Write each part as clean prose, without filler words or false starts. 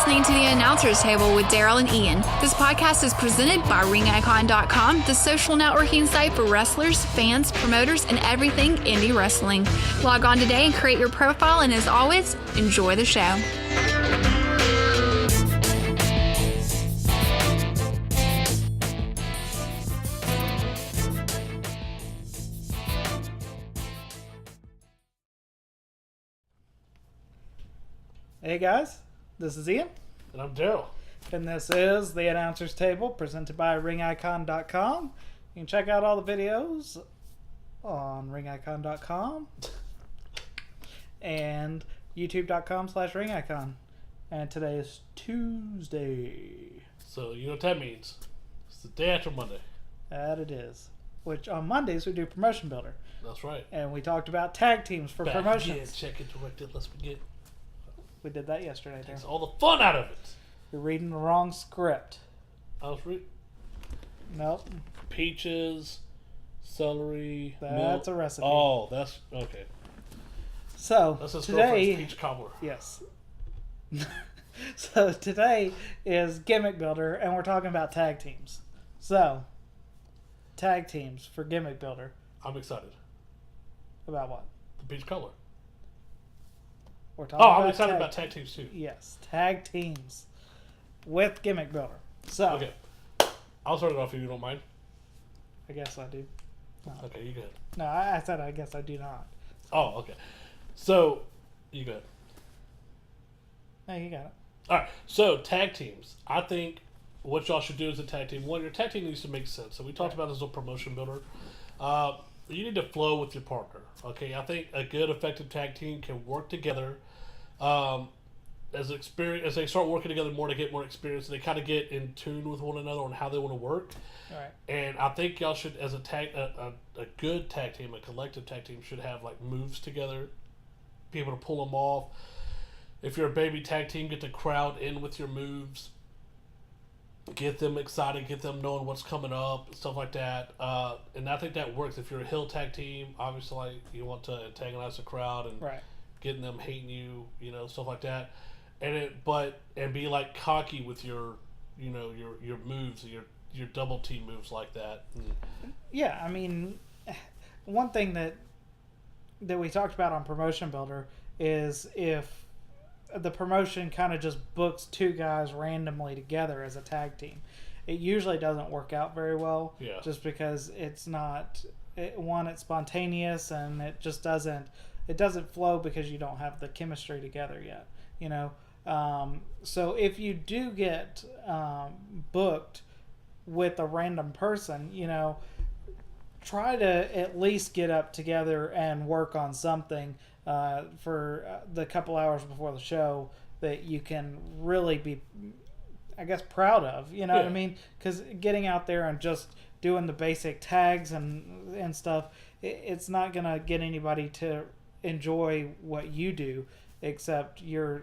listening to The Announcer's Table with Daryl and Ian. This podcast is presented by RingIcon.com, the social networking site for wrestlers, fans, promoters, and everything indie wrestling. Log on today and create your profile, and as always, enjoy the show. Hey guys, this is Ian. And I'm Daryl. And this is The Announcer's Table, presented by RingIcon.com. You can check out all the videos on RingIcon.com and YouTube.com/RingIcon. And today is Tuesday. So, you know what that means. It's the day after Monday. That it is. Which on Mondays we do Promotion Builder. That's right. And we talked about tag teams for promotions. Again, check it, directed, let's begin. We did that yesterday. Takes all the fun out of it. You're reading the wrong script. I was reading. Nope. Peaches, celery, That's milk. a recipe. Oh, that's okay. So That's his today, girlfriend's peach cobbler. yes. So today is Gimmick Builder, and we're talking about tag teams. So, tag teams for Gimmick Builder. I'm excited. About what? The peach color. We're talking I'm excited about tag teams too. Yes, tag teams with Gimmick Builder. So, Okay. I'll start it off if you don't mind. I guess I do. No, Okay, you go ahead. no I said I guess I do not. Oh, okay. So, you go ahead. No, you got it. Alright, so tag teams. I think what y'all should do as a tag team, one, your tag team needs to make sense. So we talked about this on Promotion Builder. You need to flow with your partner. Okay, I think a good, effective tag team can work together as they start working together more to get more experience. And they kind of get in tune with one another on how they want to work. All right. And I think y'all should, as a good tag team, a collective tag team, should have like moves together, be able to pull them off. If you're a baby tag team, get the crowd in with your moves. Get them excited, get them knowing what's coming up, stuff like that. And I think that works. If you're a heel tag team, obviously like, you want to antagonize the crowd and Right. getting them hating you, stuff like that. And be like cocky with your moves, your double team moves like that. Yeah, I mean, one thing that we talked about on Promotion Builder is if the promotion kind of just books two guys randomly together as a tag team, it usually doesn't work out very well. Yeah. Just because it's not it's spontaneous, and it just doesn't flow because you don't have the chemistry together yet. So if you do get booked with a random person, try to at least get up together and work on something for the couple hours before the show that you can really be, I guess, proud of. You know what I mean? Because getting out there and just doing the basic tags and stuff, it's not going to get anybody to enjoy what you do, except you're,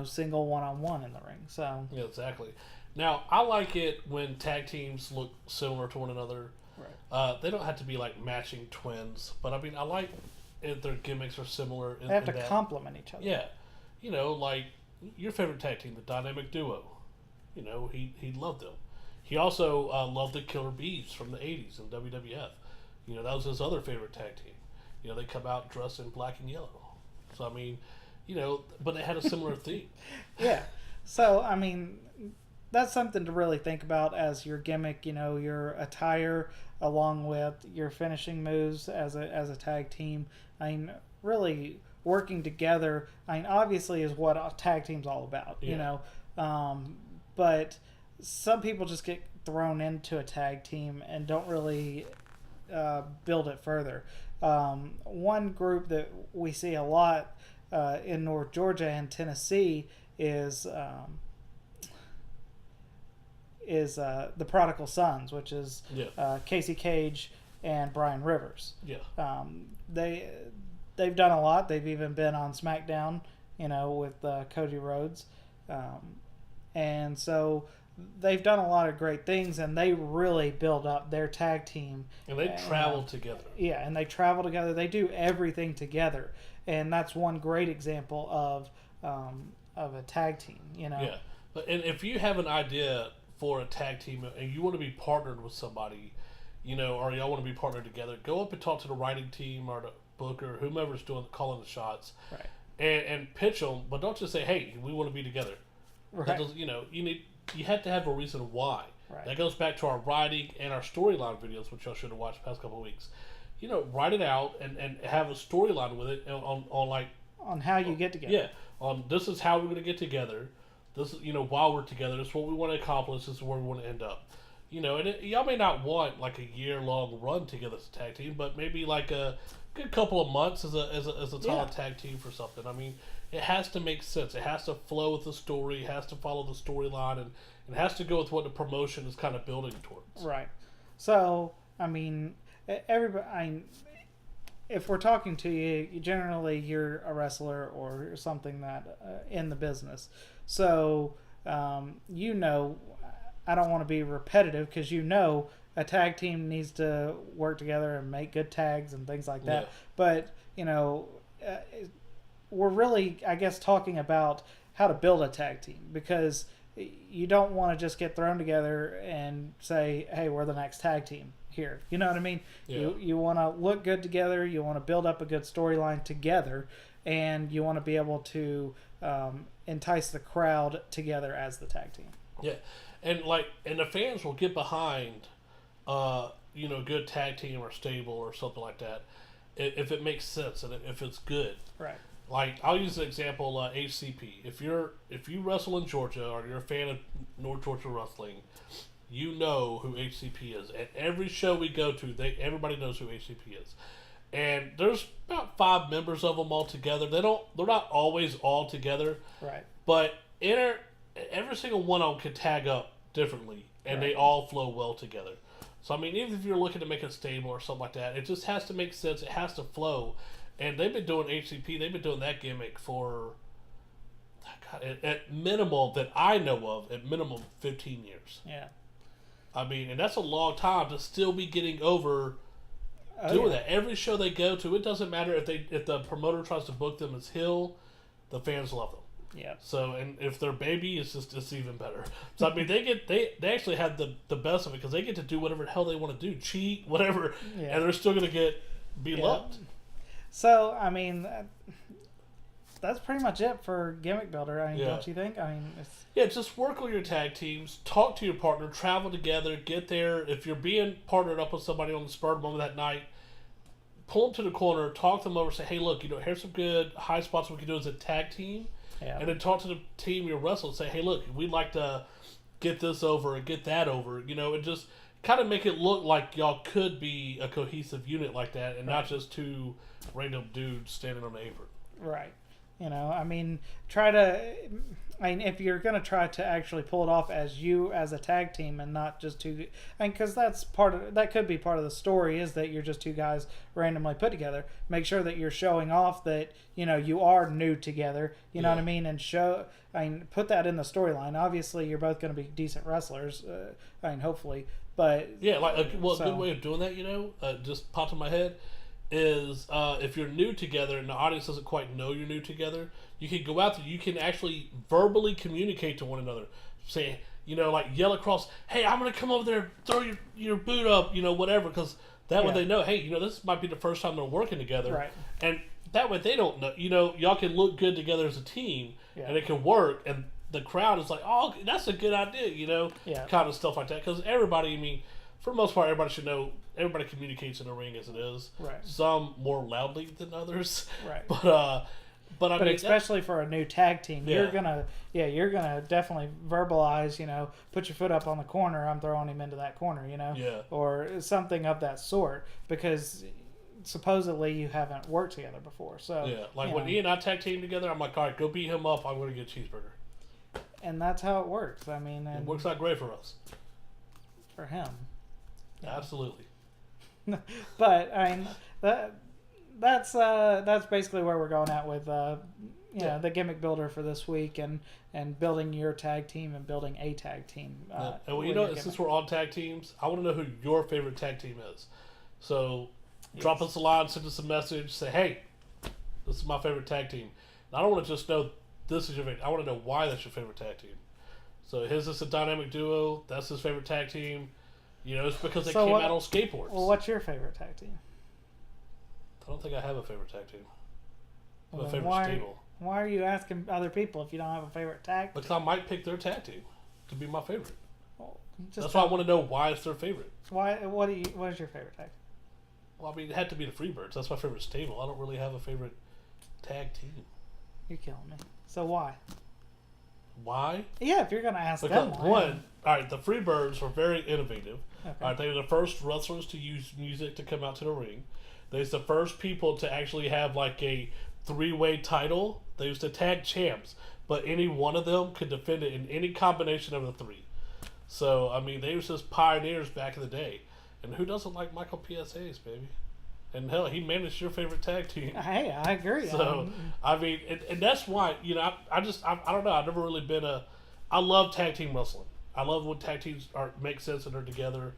single one-on-one in the ring. So yeah, exactly. Now, I like it when tag teams look similar to one another. Right. They don't have to be like matching twins, but I mean, I like if their gimmicks are similar. They have to complement each other. Yeah, like your favorite tag team, the Dynamic Duo. He loved them. He also loved the Killer Bees from the '80s in WWF. That was his other favorite tag team. They come out dressed in black and yellow. So I mean, but they had a similar theme. Yeah. So I mean, that's something to really think about as your gimmick, your attire along with your finishing moves as a tag team. I mean, really working together, obviously is what a tag team's all about, but some people just get thrown into a tag team and don't really build it further. One group that we see a lot in North Georgia and Tennessee is the Prodigal Sons, which is Casey Cage and Brian Rivers. Yeah. They've done a lot. They've even been on SmackDown, with Cody Rhodes, and so they've done a lot of great things, and they really build up their tag team. And they travel together. Yeah, and they travel together. They do everything together, and that's one great example of a tag team. Yeah. And if you have an idea for a tag team and you want to be partnered with somebody, or y'all want to be partnered together, go up and talk to the writing team or the booker, whomever's calling the shots, right? And pitch them, but don't just say, "Hey, we want to be together." Right. That doesn't, you have to have a reason why. Right. That goes back to our writing and our storyline videos, which y'all should have watched the past couple of weeks. Write it out and have a storyline with it on how you get together. Yeah, on this is how we're going to get together. This is, while we're together, this is what we want to accomplish. This is where we want to end up. Y'all may not want like a year-long run together as a tag team, but maybe like a good couple of months as a solid tag team for something. I mean, it has to make sense. It has to flow with the story. It has to follow the storyline, and it has to go with what the promotion is kind of building towards. Right. So, I mean, everybody. If we're talking to you, generally you're a wrestler or something that in the business. So, I don't want to be repetitive because a tag team needs to work together and make good tags and things like that. Yeah. But, we're really, I guess, talking about how to build a tag team, because you don't want to just get thrown together and say, hey, we're the next tag team here. You know what I mean? Yeah. You want to look good together. You want to build up a good storyline together, and you want to be able to entice the crowd together as the tag team. Yeah. And the fans will get behind, good tag team or stable or something like that, if it makes sense and if it's good. Right. Like, I'll use an example, HCP. If you wrestle in Georgia or you're a fan of North Georgia wrestling, you know who HCP is. At every show we go to, everybody knows who HCP is. And there's about 5 members of them all together. They're not always all together. Right. But every single one of them can tag up differently, and they all flow well together. So, I mean, even if you're looking to make a stable or something like that, it just has to make sense. It has to flow. And they've been doing HCP, they've been doing that gimmick for, at minimum, that I know of, at minimum 15 years. Yeah. I mean, and that's a long time to still be getting over doing that. Every show they go to, it doesn't matter if the promoter tries to book them as heel, the fans love them. Yeah. So, and if they're baby, it's even better. So, I mean, they actually have the best of it, because they get to do whatever the hell they want to do, cheat, whatever, and they're still going to be loved. So, I mean, that's pretty much it for Gimmick Builder. I mean, don't you think? I mean, just work on your tag teams, talk to your partner, travel together, get there. If you're being partnered up with somebody on the spur of the moment that night, pull them to the corner, talk them over, say, hey, look, here's some good high spots we can do as a tag team. Yeah. And then talk to the team you're wrestling and say, hey, look, we'd like to get this over and get that over, and just kind of make it look like y'all could be a cohesive unit like that, and not just 2 random dudes standing on the apron. Right. I mean, if you're going to try to actually pull it off as you as a tag team and not just 2, because that could be part of the story, is that you're just 2 guys randomly put together. Make sure that you're showing off that, you are new together, you know what I mean? And put that in the storyline. Obviously, you're both going to be decent wrestlers, hopefully, but... Yeah, a good way of doing that, just popped in my head, is if you're new together and the audience doesn't quite know you're new together, you can go out there, you can actually verbally communicate to one another, say, yell across, hey, I'm going to come over there, throw your boot up, whatever, because that way they know, hey, this might be the first time they're working together. Right. And that way they don't know, y'all can look good together as a team, and it can work, and the crowd is like, oh, that's a good idea, kind of stuff like that, because everybody, for the most part, everybody should know. Everybody communicates in the ring as it is. Right. Some more loudly than others. Right. But especially for a new tag team, you're gonna definitely verbalize. Put your foot up on the corner. I'm throwing him into that corner. Or something of that sort, because supposedly you haven't worked together before. So when Ian and I tag team together, I'm like, all right, go beat him up. I'm going to get a cheeseburger. And that's how it works. I mean, it works out great for us. For him. Absolutely. But that's basically where we're going at with the Gimmick Builder for this week, and building your tag team and building a tag team. And since we're on tag teams, I want to know who your favorite tag team is. So drop us a line, send us a message, say, hey, this is my favorite tag team. And I don't want to just know this is your favorite. I want to know why that's your favorite tag team. So his is a dynamic duo. That's his favorite tag team. You know, it's because they came out on skateboards. Well, what's your favorite tag team? I don't think I have a favorite tag team. I have a Well, favorite stable. Why are you asking other people if you don't have a favorite tag team? Because I might pick their tag team to be my favorite. Well, that's why I want to know why it's their favorite. Why? What is your favorite tag? Well, I mean, it had to be the Freebirds. That's my favorite stable. I don't really have a favorite tag team. You're killing me. So why? Why? Yeah, if you're gonna ask because them, why? One, all right, the Freebirds were very innovative. Okay. All right, they were the first wrestlers to use music to come out to the ring. They're the first people to actually have like a 3-way title. They used to tag champs, but any one of them could defend it in any combination of the three. So I mean, they were just pioneers back in the day. And who doesn't like Michael P.S.A.'s, baby? And hell, he managed your favorite tag team. Hey, I agree. So, I mean, and that's why, you know, I don't know. I've never really been I love tag team wrestling. I love when tag teams make sense and they're together.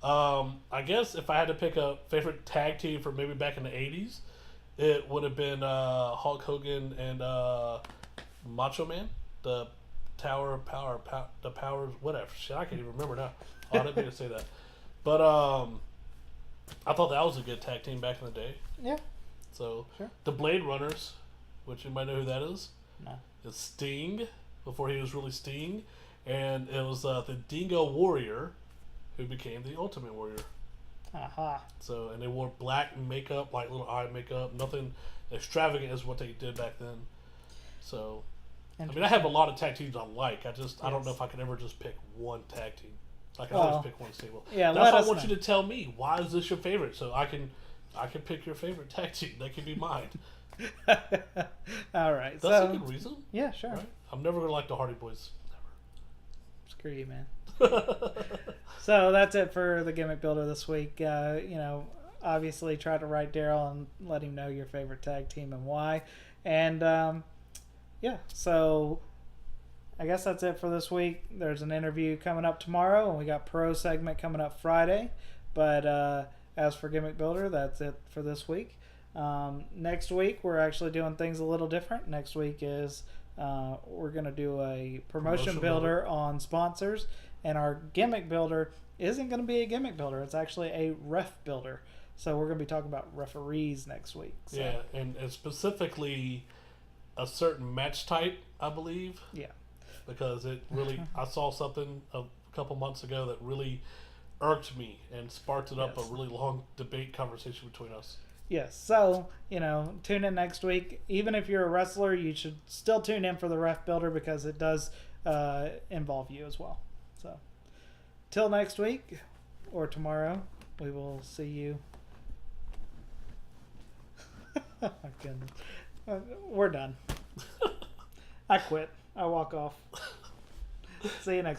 I guess if I had to pick a favorite tag team for maybe back in the 80s, it would have been Hulk Hogan and Macho Man. The Tower of Power, the Powers, whatever. Shit, I can't even remember now. Oh, I didn't mean to say that. But I thought that was a good tag team back in the day. Yeah. So sure. The Blade Runners, which you might know who that is. No. It's Sting before he was really Sting, and it was the Dingo Warrior, who became the Ultimate Warrior. Aha. So and they wore black makeup, like little eye makeup, nothing extravagant as what they did back then. So I mean, I have a lot of tag teams I like. I don't know if I could ever just pick one tag team. I can always pick one stable. Yeah, that's why I want you to tell me why is this your favorite, so I can pick your favorite tag team. That can be mine. All right, that's a good reason. Yeah, sure. Right? I'm never gonna like the Hardy Boys. Screw you, man. So that's it for the Gimmick Builder this week. You know, obviously try to write Daryl and let him know your favorite tag team and why. And yeah, so I guess that's it for this week. There's an interview coming up tomorrow, and we got Pro segment coming up Friday. But as for Gimmick Builder, that's it for this week. Next week, we're actually doing things a little different. Next week is we're going to do a promotion builder on sponsors, and our Gimmick Builder isn't going to be a Gimmick Builder. It's actually a ref builder. So we're going to be talking about referees next week. So. Yeah, and specifically a certain match type, I believe. Yeah. Because it really, I saw something a couple months ago that really irked me and sparked it up a really long debate conversation between us. Yes, so, you know, tune in next week. Even if you're a wrestler, you should still tune in for the Ref Builder because it does involve you as well. So, till next week or tomorrow, we will see you. Oh my goodness. We're done. I quit. I walk off. See you next week.